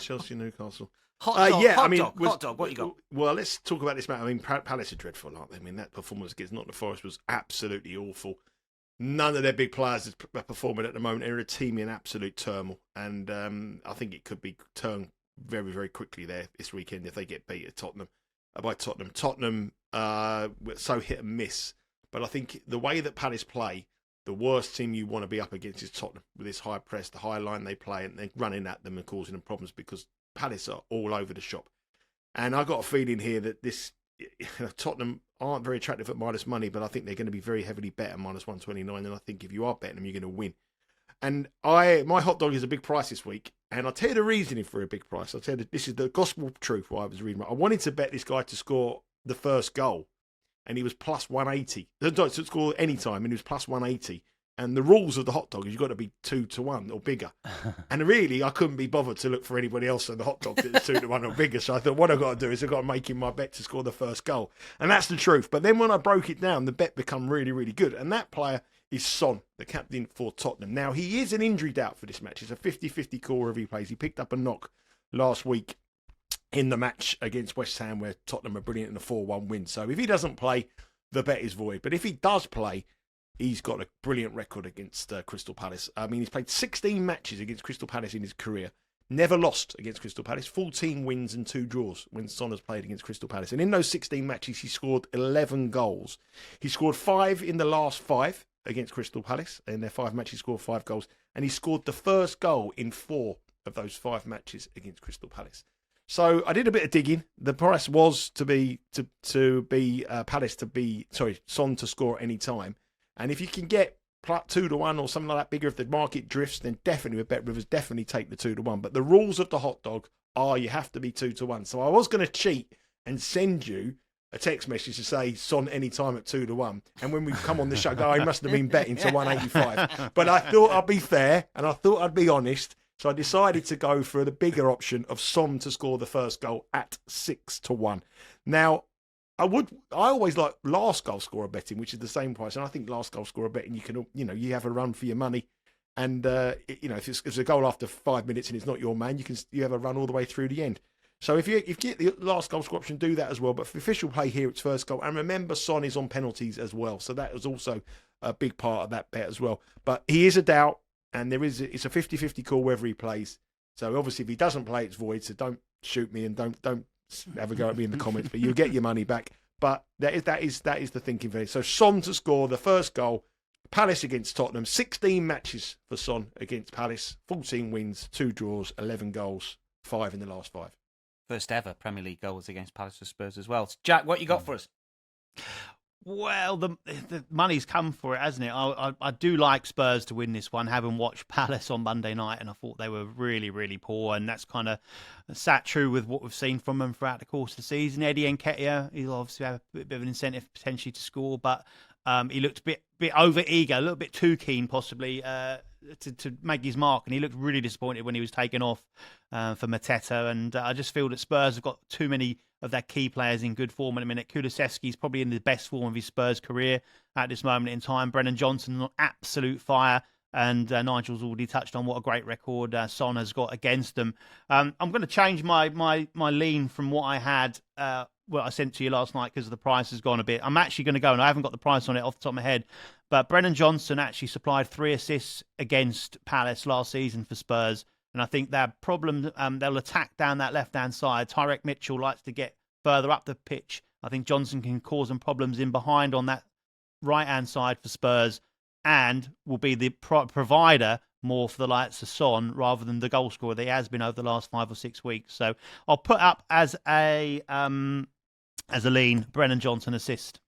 Chelsea, Newcastle. Hot dog, hot dog. What you got? Well, let's talk about this match. I mean, Palace are dreadful, aren't they? I mean, that performance against Nottingham Forest was absolutely awful. None of their big players are performing at the moment. They're a team in absolute turmoil, and I think it could be turned very, very quickly there this weekend if they get beat at Tottenham by Tottenham. Tottenham so hit and miss, but I think the way that Palace play, the worst team you want to be up against is Tottenham with this high press, the high line they play, and they're running at them and causing them problems because Palace are all over the shop. And I got a feeling here that this Tottenham aren't very attractive at minus money, but I think they're going to be very heavily bet at minus 129. And I think if you are betting them, you're going to win. And my hot dog is a big price this week. And I'll tell you the reasoning for a big price. I'll tell you this is the gospel truth why I was reading. I wanted to bet this guy to score the first goal, and he was plus 180. To score any time, and he was plus 180. And the rules of the hot dog is you've got to be 2-1 or bigger. And really, I couldn't be bothered to look for anybody else on the hot dog that's 2-1 or bigger. So I thought, what I've got to do is I've got to make him my bet to score the first goal. And that's the truth. But then when I broke it down, the bet become really, really good. And that player is Son, the captain for Tottenham. Now, he is an injury doubt for this match. It's a 50-50 call wherever he plays. He picked up a knock last week in the match against West Ham where Tottenham are brilliant in a 4-1 win. So if he doesn't play, the bet is void. But if he does play, he's got a brilliant record against Crystal Palace. I mean, he's played 16 matches against Crystal Palace in his career. Never lost against Crystal Palace. 14 wins and 2 draws when Son has played against Crystal Palace. And in those 16 matches, he scored 11 goals. He scored 5 in the last 5 against Crystal Palace. In their 5 matches, he scored 5 goals. And he scored the first goal in 4 of those 5 matches against Crystal Palace. So I did a bit of digging. The price was Son to score at any time. And if you can get 2-1 or something like that bigger, if the market drifts, then definitely with Bet Rivers, definitely take the 2-1. But the rules of the hot dog are you have to be 2-1. So I was going to cheat and send you a text message to say Son anytime at 2-1. And when we come on the show, go, I must have been betting to 185. But I thought I'd be fair and I thought I'd be honest. So I decided to go for the bigger option of Son to score the first goal at 6-1. Now, I always like last goal scorer betting, which is the same price. And I think last goal scorer betting, you have a run for your money. And, if it's a goal after 5 minutes and it's not your man, you have a run all the way through the end. So if you get the last goal scorer option, do that as well. But for official play here, it's first goal. And remember, Son is on penalties as well. So that was also a big part of that bet as well. But he is a doubt. And it's a 50-50 call whether he plays. So obviously, if he doesn't play, it's void. So don't shoot me and don't have a go at me in the comments, but you'll get your money back. But that is the thinking for it. So Son to score the first goal. Palace against Tottenham. 16 matches for Son against Palace. 14 wins, 2 draws, 11 goals, 5 in the last 5. First ever Premier League goals against Palace for Spurs as well. Jack, what you got for us? Well, the money's come for it, hasn't it? I do like Spurs to win this one, having watched Palace on Monday night, and I thought they were really, really poor, and that's kind of sat true with what we've seen from them throughout the course of the season. Eddie Nketiah, he'll obviously have a bit of an incentive potentially to score, but he looked a bit over-eager, a little bit too keen possibly to make his mark, and he looked really disappointed when he was taken off for Mateta, and I just feel that Spurs have got too many of their key players in good form at the minute. Kulusevski's probably in the best form of his Spurs career at this moment in time. Brennan Johnson on absolute fire. And Nigel's already touched on what a great record Son has got against them. I'm going to change my lean from what I had, I sent to you last night because the price has gone a bit. I'm actually going to go, and I haven't got the price on it off the top of my head, but Brennan Johnson actually supplied 3 assists against Palace last season for Spurs. And I think their problem, they'll attack down that left-hand side. Tyrek Mitchell likes to get further up the pitch. I think Johnson can cause them problems in behind on that right-hand side for Spurs and will be the provider more for the likes of Son rather than the goal scorer that he has been over the last 5 or 6 weeks. So I'll put up as a lean, Brennan Johnson assist.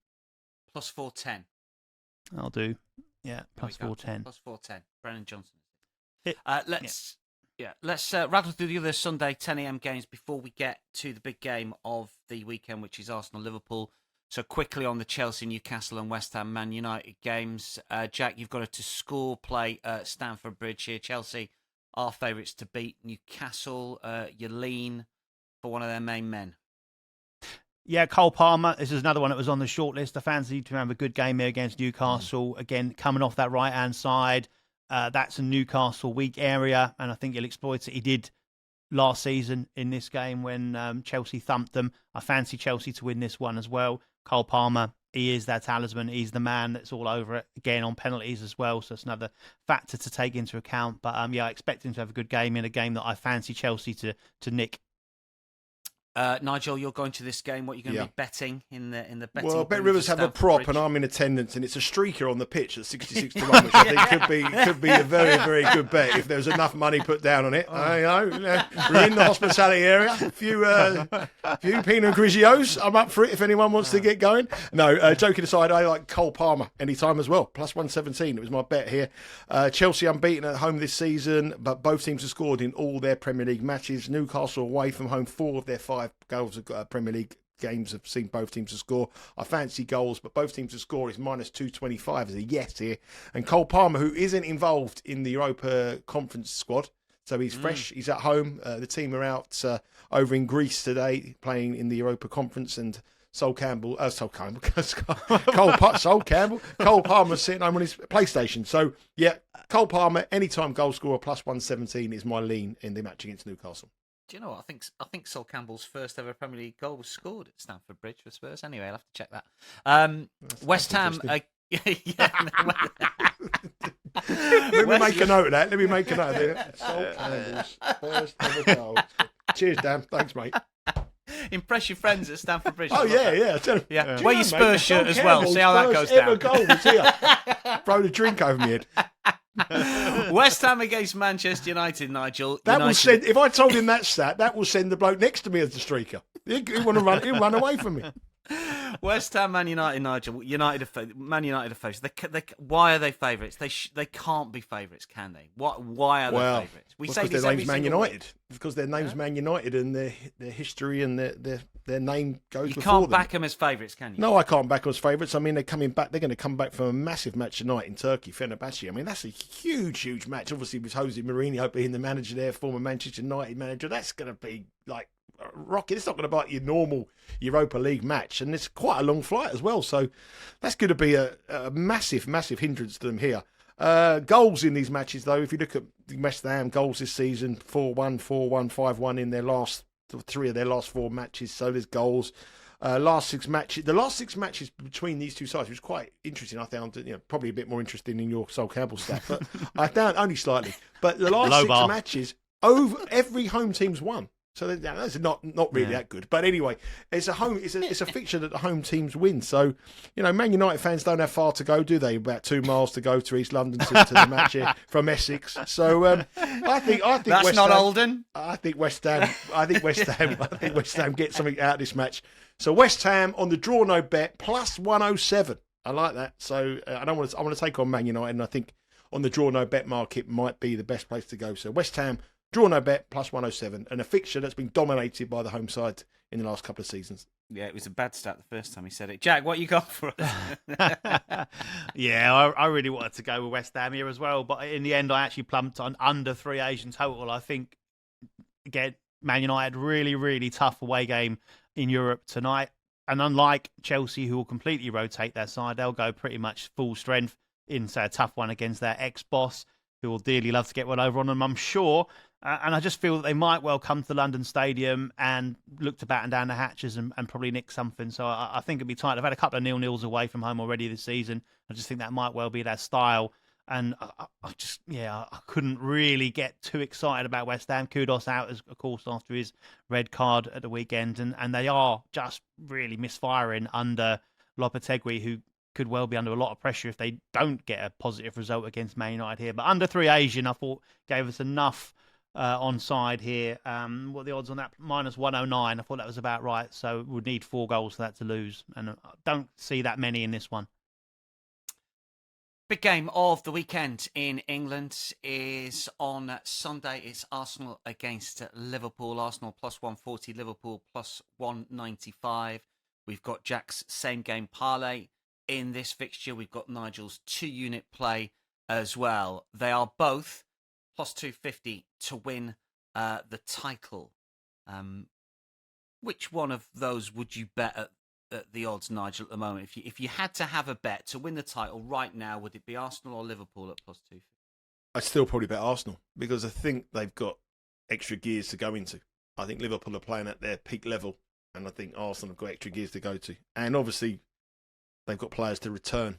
Plus 410. I'll do. Yeah, plus 410. Plus 410. Brennan Johnson. Let's rattle through the other Sunday 10 a.m. games before we get to the big game of the weekend, which is Arsenal-Liverpool. So quickly on the Chelsea, Newcastle and West Ham Man United games. Jack, you've got to score play at Stamford Bridge here. Chelsea are favourites to beat Newcastle. You lean for one of their main men. Yeah, Cole Palmer. This is another one that was on the short list. I fancy to have a good game here against Newcastle. Again, coming off that right-hand side. That's a Newcastle weak area, and I think he'll exploit it. He did last season in this game when Chelsea thumped them. I fancy Chelsea to win this one as well. Cole Palmer, he is their talisman. He's the man that's all over it, again, on penalties as well. So it's another factor to take into account. But I expect him to have a good game in a game that I fancy Chelsea to nick. Nigel, you're going to this game. What are you going to be betting in the betting? Well, Bet Rivers have a prop, and I'm in attendance, and it's a streaker on the pitch at 66 to 1, which I think could be a very, very good bet if there's enough money put down on it. We're in the hospitality area. A few Pinot Grigios. I'm up for it if anyone wants to get going. No, joking aside, I like Cole Palmer anytime as well. Plus 117. It was my bet here. Chelsea unbeaten at home this season, but both teams have scored in all their Premier League matches. Newcastle away from home, 4 of their 5 goals of Premier League games have seen both teams to score. I fancy goals, but both teams to score is minus 225 as a yes here. And Cole Palmer, who isn't involved in the Europa Conference squad, so he's fresh, he's at home. The team are out over in Greece today playing in the Europa Conference, and Cole Palmer's sitting home on his PlayStation. So yeah, Cole Palmer, anytime goal scorer, plus 117 is my lean in the match against Newcastle. Do you know what? I think Sol Campbell's first ever Premier League goal was scored at Stamford Bridge for Spurs. Anyway, I'll have to check that. West Ham. Let me make a note of that. Sol Campbell's first ever goal. Cheers, Dan. Thanks, mate. Impress your friends at Stamford Bridge. Oh, yeah. Wear your Spurs shirt as well. See how that goes down. Goal was here. Throw the drink over my head. West Ham against Manchester United, Nigel. Will send. If I told him that stat, that will send the bloke next to me as the streaker. He'll run away from me. West Ham, Man United, Nigel. Man United are favourites. Why are they favourites? They can't be favourites, can they? Why are they favourites? Because their name's Man United. Because their name's Man United, and their history and their name goes before them. You can't back them as favourites, can you? No, I can't back them as favourites. I mean, they're coming back. They're going to come back from a massive match tonight in Turkey, Fenerbahce. I mean, that's a huge match. Obviously, with Jose Mourinho being the manager there, former Manchester United manager, that's going to be like rocket. It's not going to be like your normal Europa League match, and it's quite a long flight as well. So that's going to be a massive hindrance to them here. Goals in these matches, though, if you look at the West Ham goals this season, 4-1, 4-1, 5-1 in their last 3 of their last 4 matches. So there's goals. The last 6 matches between these two sides was quite interesting. I found probably a bit more interesting in your Sol Campbell stat, but I found only slightly. But the last 6 matches, over every home team's won. So that's not really that good. But anyway, it's a fixture that the home teams win. So, Man United fans don't have far to go, do they? About 2 miles to go to East London to the match here from Essex. So I think that's West not Ham, Oldham. I think West Ham get something out of this match. So West Ham on the draw no bet plus 107. I like that. So I want to take on Man United, and I think on the draw no bet market might be the best place to go. So West Ham. Draw no bet, plus 107, and a fixture that's been dominated by the home side in the last couple of seasons. Yeah, it was a bad stat the first time he said it. Jack, what you got for us? Yeah, I really wanted to go with West Ham here as well, but in the end I actually plumped on under 3 Asian total. I think, again, Man United, really tough away game in Europe tonight. And unlike Chelsea, who will completely rotate their side, they'll go pretty much full strength in, say, a tough one against their ex-boss, who will dearly love to get one over on them, I'm sure. And I just feel that they might well come to the London Stadium and look to batten down the hatches and probably nick something. So I think it'd be tight. They've had a couple of 0-0s away from home already this season. I just think that might well be their style. And I couldn't really get too excited about West Ham. Kudos out, of course, after his red card at the weekend. And they are just really misfiring under Lopetegui, who could well be under a lot of pressure if they don't get a positive result against Man United here. But under 3 Asian, I thought, gave us enough onside here. What are the odds on that? Minus 109. I thought that was about right. So we'd need 4 goals for that to lose. And I don't see that many in this one. Big game of the weekend in England is on Sunday. It's Arsenal against Liverpool. Arsenal plus 140, Liverpool plus 195. We've got Jack's same game parlay in this fixture. We've got Nigel's 2-unit play as well. They are both plus 250 to win the title. Which one of those would you bet at the odds, Nigel, at the moment? If you had to have a bet to win the title right now, would it be Arsenal or Liverpool at plus 250? I'd still probably bet Arsenal because I think they've got extra gears to go into. I think Liverpool are playing at their peak level, and I think Arsenal have got extra gears to go to. And obviously, they've got players to return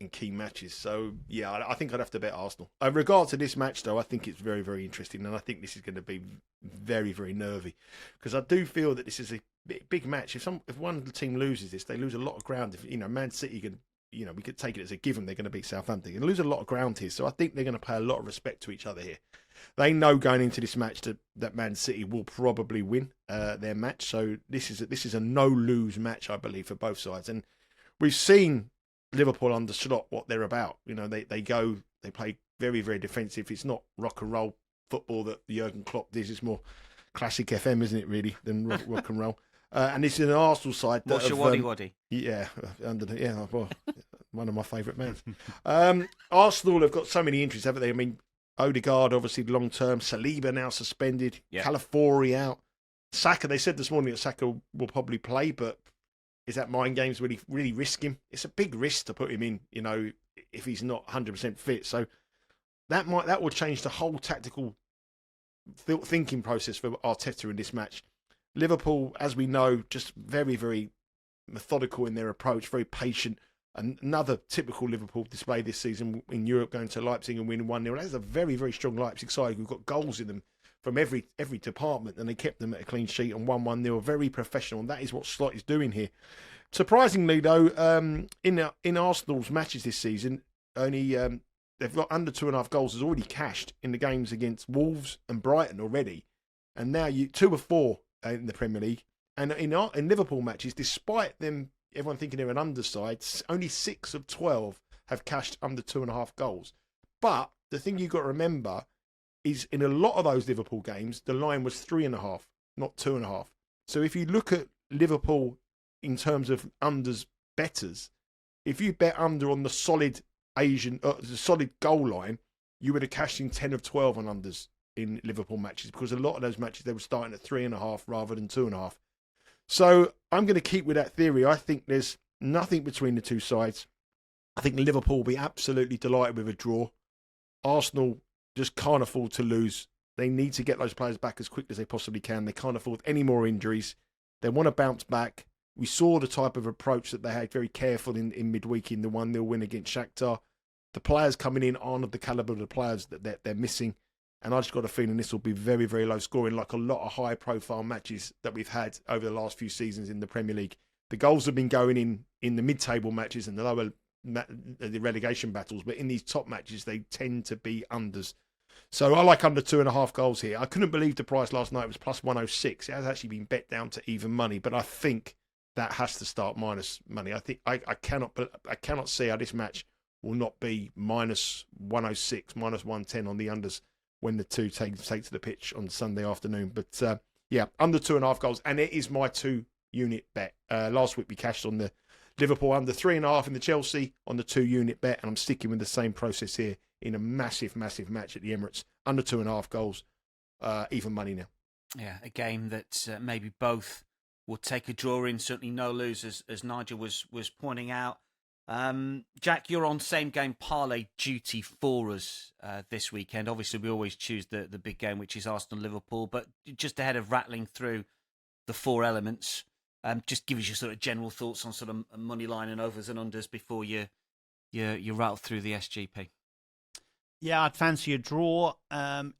in key matches. So, yeah, I think I'd have to bet Arsenal. In regard to this match, though, I think it's very, very interesting, and I think this is going to be very, very nervy because I do feel that this is a big match. If one team loses this, they lose a lot of ground. If Man City can, we could take it as a given they're going to beat Southampton. They're going to lose a lot of ground here. So I think they're going to pay a lot of respect to each other here. They know going into this match that Man City will probably win their match. So this is a no-lose match, I believe, for both sides. And we've seen Liverpool under Slot what they're about. They play very, very defensive. It's not rock and roll football that Jurgen Klopp does. It's more classic FM, isn't it, really, than rock and roll. And this is an Arsenal side. What's your waddy? Yeah, well, one of my favourite men. Arsenal have got so many injuries, haven't they? I mean, Odegaard, obviously, long term. Saliba now suspended. Yeah. Calafiori out. Saka, they said this morning that Saka will probably play, but is that mind games really, really risk him? It's a big risk to put him in, if he's not 100% fit. So that will change the whole tactical thinking process for Arteta in this match. Liverpool, as we know, just very, very methodical in their approach, very patient. Another typical Liverpool display this season in Europe, going to Leipzig and winning 1-0. That's a very, very strong Leipzig side. We've got goals in them from every department, and they kept them at a clean sheet and won 1-0. Very professional, and that is what Slot is doing here. Surprisingly, though, in Arsenal's matches this season, only they've got under 2.5 goals has already cashed in the games against Wolves and Brighton already, and now 2 of 4 in the Premier League. And in Liverpool matches, despite them, everyone thinking they're an underside, only 6 of 12 have cashed under 2.5 goals. But the thing you've got to remember is in a lot of those Liverpool games, the line was 3.5, not 2.5. So if you look at Liverpool in terms of unders betters, if you bet under on the solid the solid goal line, you would have cashed in 10 of 12 on unders in Liverpool matches, because a lot of those matches they were starting at 3.5 rather than 2.5. So I'm going to keep with that theory. I think there's nothing between the two sides. I think Liverpool will be absolutely delighted with a draw. Arsenal just can't afford to lose. They need to get those players back as quick as they possibly can. They can't afford any more injuries. They want to bounce back. We saw the type of approach that they had, very careful in midweek in the 1-0 win against Shakhtar. The players coming in aren't of the calibre of the players that they're missing. And I just got a feeling this will be very, very low scoring, like a lot of high-profile matches that we've had over the last few seasons in the Premier League. The goals have been going in the mid-table matches and the relegation battles, but in these top matches, they tend to be unders. So I like under 2.5 goals here. I couldn't believe the price last night was plus 106. It has actually been bet down to even money, but I think that has to start minus money. I think I cannot see how this match will not be minus 106, minus 110 on the unders when the two take to the pitch on Sunday afternoon. But yeah, under 2.5 goals, and it is my 2-unit bet. Last week we cashed on the Liverpool under 3.5 in the Chelsea on the 2-unit bet, and I'm sticking with the same process here in a massive, massive match at the Emirates. Under 2.5 goals, even money now. Yeah, a game that maybe both will take a draw in, certainly no lose, as Nigel was pointing out. Jack, you're on same game parlay duty for us this weekend. Obviously, we always choose the big game, which is Arsenal-Liverpool. But just ahead of rattling through the 4 elements, just give us your sort of general thoughts on sort of money line and overs and unders before you rattle through the SGP. Yeah, I'd fancy a draw.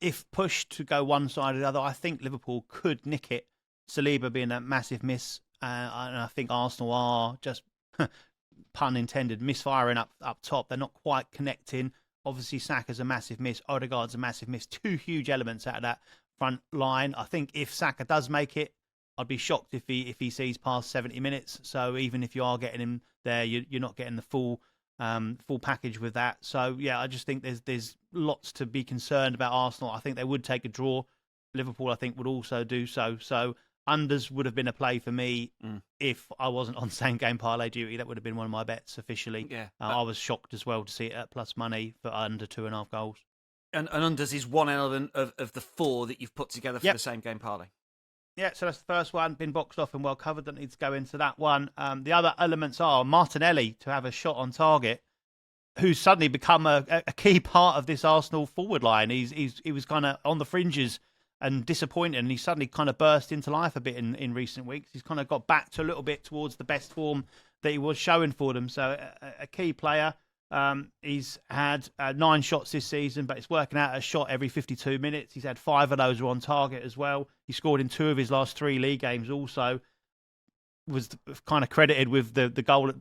If pushed to go one side or the other, I think Liverpool could nick it. Saliba being a massive miss, and I think Arsenal are just, pun intended, misfiring up top. They're not quite connecting. Obviously, Saka's a massive miss. Odegaard's a massive miss. 2 huge elements out of that front line. I think if Saka does make it, I'd be shocked if he sees past 70 minutes. So even if you are getting him there, you're not getting the full package with that. So yeah, I just think there's lots to be concerned about Arsenal. I think they would take a draw. Liverpool, I think, would also do so. So unders would have been a play for me if I wasn't on same game parlay duty. That would have been one of my bets officially. Yeah, I was shocked as well to see it at plus money for under 2.5 goals. And unders is one element of the 4 that you've put together for the same game parlay. Yeah, so that's the first one, been boxed off and well covered. Don't need to go into that one. The other elements are Martinelli to have a shot on target. who's suddenly become a key part of this Arsenal forward line. He was kind of on the fringes and disappointing, and he suddenly kind of burst into life a bit in recent weeks. He's kind of got back to a little bit towards the best form that he was showing for them. So a key player. He's had 9 shots this season, but it's working out a shot every 52 minutes. He's had 5 of those were on target as well. He scored in 2 of his last 3 league games also. Was kind of credited with the goal,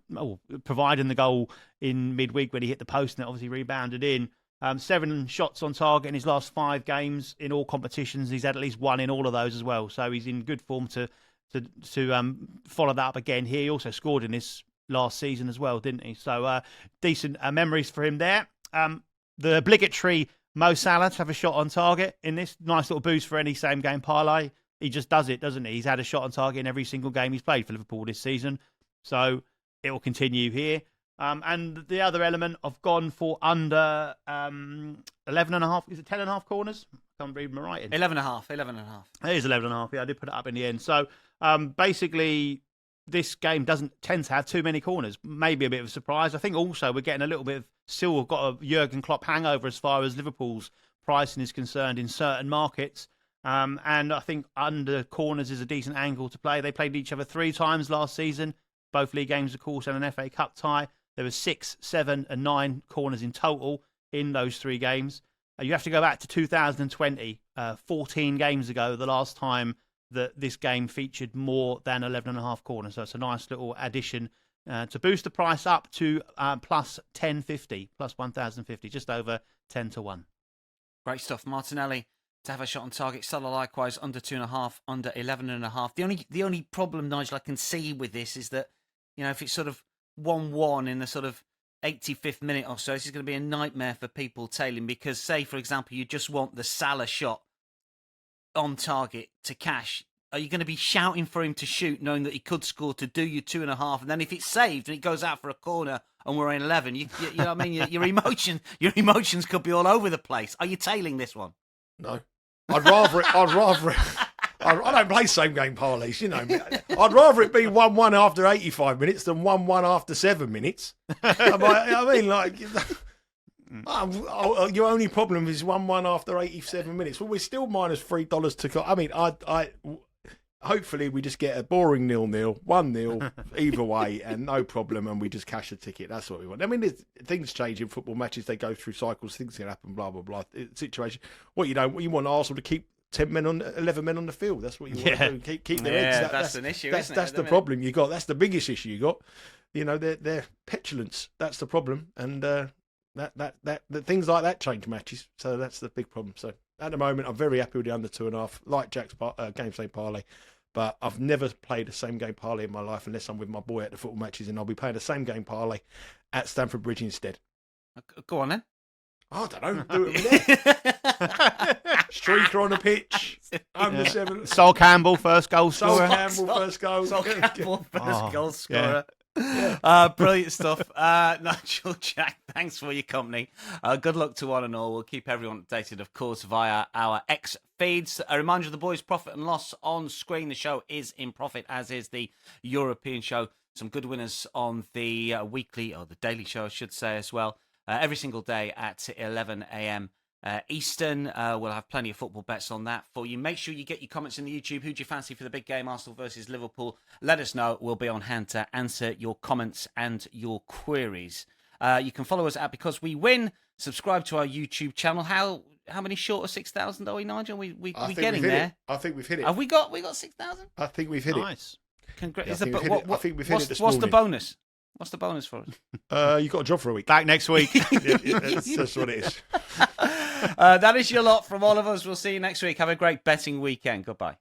providing the goal in midweek when he hit the post and it obviously rebounded in. 7 shots on target in his last 5 games in all competitions. He's had at least 1 in all of those as well. So he's in good form to follow that up again here. He also scored in this last season as well, didn't he? So decent memories for him there. The obligatory Mo Salah to have a shot on target in this. Nice little boost for any same game parlay. He just does it, doesn't he? He's had a shot on target in every single game he's played for Liverpool this season. So it will continue here. And the other element, I've gone for under 11.5. Is it 10.5 corners? I can't read my writing. 11.5. It is 11.5. Yeah, I did put it up in the end. So basically, this game doesn't tend to have too many corners. Maybe a bit of a surprise. I think also we're getting a little bit of, still got a Jurgen Klopp hangover as far as Liverpool's pricing is concerned in certain markets. And I think under corners is a decent angle to play. They played each other 3 times last season, both league games, of course, and an FA Cup tie. There were 6, 7, and 9 corners in total in those 3 games. You have to go back to 2020, 14 games ago, the last time that this game featured more than 11.5 corners. So it's a nice little addition to boost the price up to plus 1050, plus 1,050, just over 10 to 1. Great stuff. Martinelli to have a shot on target. Salah likewise under 2.5, under 11.5. The only problem, Nigel, I can see with this is that, if it's sort of 1-1 in the sort of 85th minute or so, this is going to be a nightmare for people tailing because, say, for example, you just want the Salah shot on target to cash. Are you going to be shouting for him to shoot, knowing that he could score to do you 2.5, and then if it's saved and it goes out for a corner and we're in 11, you know what I mean? Your emotions could be all over the place. Are you tailing this one? No. I don't play same game parlays, I'd rather it be 1-1 after 85 minutes than 1-1 after 7 minutes. Your only problem is 1-1 after 87 minutes. Well, we're still minus $3 to go. Hopefully we just get a boring 0-0, 1-0 either way, and no problem, and we just cash the ticket. That's what we want. Things change in football matches. They go through cycles. Things can happen. Blah blah blah. Situation. What you want Arsenal to keep 11 men on the field. That's what you want to do. Keep their eggs. That's an issue. That's the problem you got. That's the biggest issue you got. Their petulance. That's the problem, and that things like that change matches. So that's the big problem. So at the moment, I'm very happy with the under 2.5. Like Jack's game same parlay. But I've never played a same game parlay in my life unless I'm with my boy at the football matches, and I'll be playing the same game parlay at Stamford Bridge instead. Go on then. I don't know. Do it over there. Streaker on the pitch. Under 7. Sol Campbell, first goal scorer. Sol Campbell, first goal scorer. Yeah. Brilliant stuff. Nigel, Jack, thanks for your company. Good luck to one and all. We'll keep everyone updated, of course, via our X feeds. A reminder of the boys' profit and loss on screen. The show is in profit, as is the European show. Some good winners on the weekly, or the daily show, I should say, as well. Every single day at 11 a.m. Eastern. We'll have plenty of football bets on that for you. Make sure you get your comments in the YouTube. Who do you fancy for the big game, Arsenal versus Liverpool? Let us know. We'll be on hand to answer your comments and your queries. You can follow us at Because We Win. Subscribe to our YouTube channel. How many short of 6,000 are we, Nigel? We getting there. I think we've hit it. Have we got 6,000? I think we've hit it. Nice. Congrats. I think we've hit it this What's morning. the bonus? What's the bonus for us? You got a job for a week. Back next week. That's what it is. That is your lot from all of us. We'll see you next week. Have a great betting weekend. Goodbye.